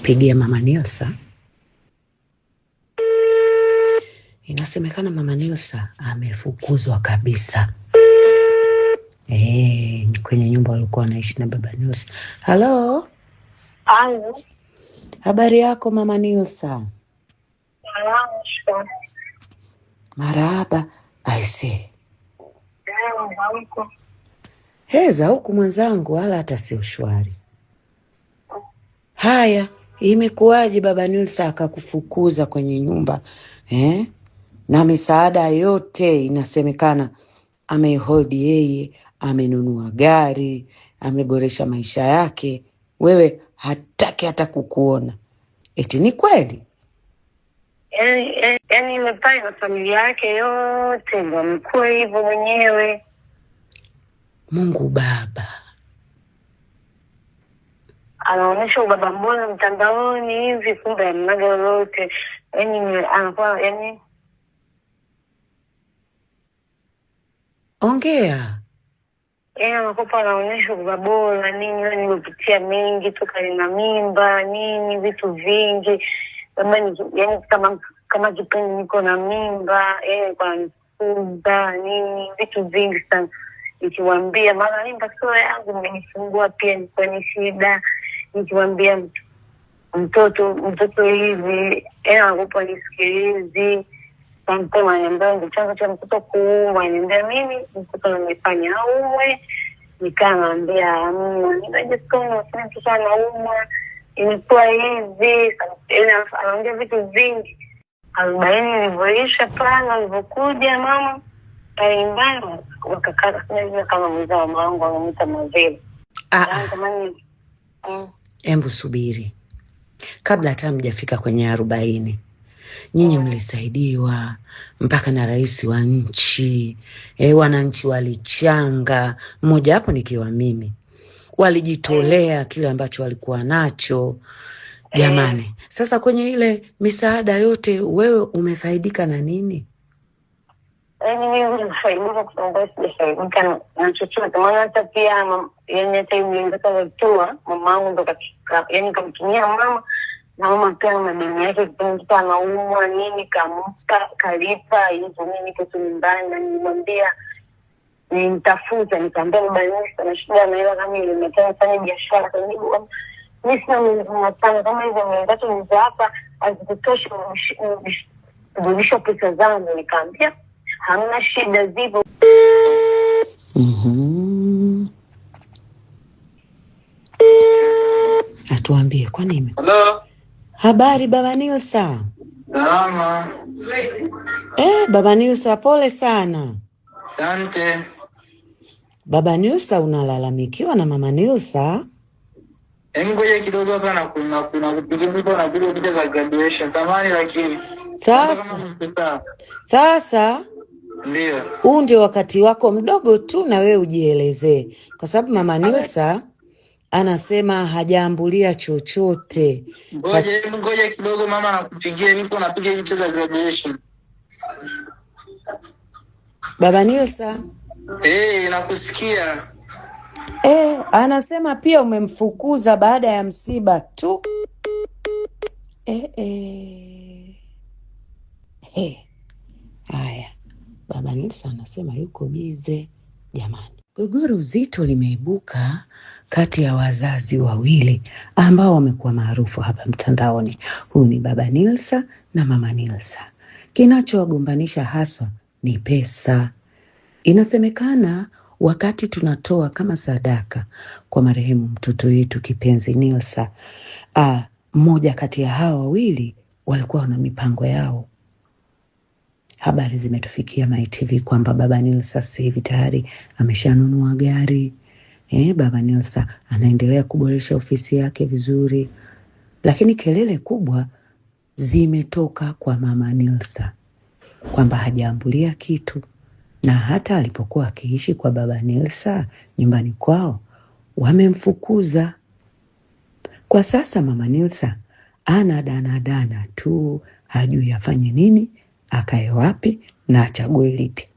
Pigia Mama Nilsa. Inasemekana Mama Nilsa amefukuzwa kabisa. Kwenye nyumba walikuwa wanaishi na Baba Nilsa. Hello? Halo. Habari yako Mama Nilsa? Salama. Marahaba. Aise. Huko. Heza huku mwenzangu wala hata sio shwari. Haya, imekuwaje Baba Nilsa akakufukuza kwenye nyumba? Na misaada yote inasemekana amehold yeye, amenunua gari, ameboresha maisha yake. Wewe hataki hata kukuona. Eti ni kweli? Yani imepaa na familia yake yote ndio amekuwa hivyo mwenyewe. Mungu Baba. Anaonyesha ubaba mbona mtandaoni hivi, kumbe mnaga lolote. Yani anakuwa Ongea. Anakuwa anaonyesha ubaba bora nini, yani nimepitia mengi toka nina mimba nini, vitu vingi. Yani kama kipindi niko na mimba, kwa nifunza nini, vitu vingi sana. Nikiwaambia mara mimba sio yangu, nimejifungua pia niko ni shida. Nikiwaambia mtoto hivi, anakupa nisikilizi. Sometimes ananiambia ndio chanzo cha mtoto kuumwa, ananiambia mimi mtoto nimefanya aumwe. Nikaambia ninaje sana mtoto anaumwa, imekuwa hivi. Anaongea vitu vingi. 40 nilivyoisha pale nilipokuja mama nyumbani wakakaa kama mzao wangu wanamuita Mavela. Embu subiri. Kabla hata mjafika kwenye 40. Nyinyi mlisaidiwa mpaka na rais wa nchi. Wananchi walichanga, mmoja hapo nikiwa mimi. Walijitolea kile ambacho walikuwa nacho. Jamani, sasa kwenye ile misaada yote wewe umefaidika na nini? Mimi nimefaidika kwa sababu sijafaidika na chochote. Maana hata pia hata nilipata watoa mamangu ndo katika kamtumia mama, na mama pia madeni yake kipindi anaumwa nini kampa kalipa hizo mimi niko tu nyumbani, na nilimwambia nitafuta, nikamwambia Baba Nilsa na shida na hela kama ile nimefanya biashara kwa hiyo mimi sina mwanafanya kama hivyo mwendato nizo hapa azikutosha kurudisha pesa zangu. Nikamwambia hamna shida zipo. Atuambie kwa nini? Hello. Habari Baba Nilsa? Salama. Baba Nilsa pole sana. Asante. Baba Nilsa unalalamikiwa na Mama Nilsa? Ngoja kidogo hapa na kuna kupiga na picha za graduation. Samahani lakini. Sasa ndio. Huu ndio wakati wako mdogo tu na wewe ujielezee. Kwa sababu Mama Nilsa anasema hajaambulia chochote. Ngoja kidogo mama nakupigia, niko napiga picha za graduation. Baba Nilsa? Nakusikia. Anasema pia umemfukuza baada ya msiba tu. Haya. Baba Nilsa anasema yuko bize. Jamani, gogoro zito limeibuka kati ya wazazi wawili ambao wamekuwa maarufu hapa mtandaoni. Huyu ni Baba Nilsa na Mama Nilsa. Kinachowagombanisha haswa ni pesa. Inasemekana wakati tunatoa kama sadaka kwa marehemu mtoto wetu kipenzi Nilsa, mmoja kati ya hawa wawili walikuwa na mipango yao. Habari zimetufikia MyTV kwamba Baba Nilsa sasa hivi tayari ameshanunua gari. Baba Nilsa anaendelea kuboresha ofisi yake vizuri. Lakini kelele kubwa zimetoka kwa Mama Nilsa kwamba hajaambulia kitu, na hata alipokuwa akiishi kwa Baba Nilsa nyumbani kwao wamemfukuza. Kwa sasa Mama Nilsa ana dana tu, hajui afanye nini, akae wapi na achague lipi.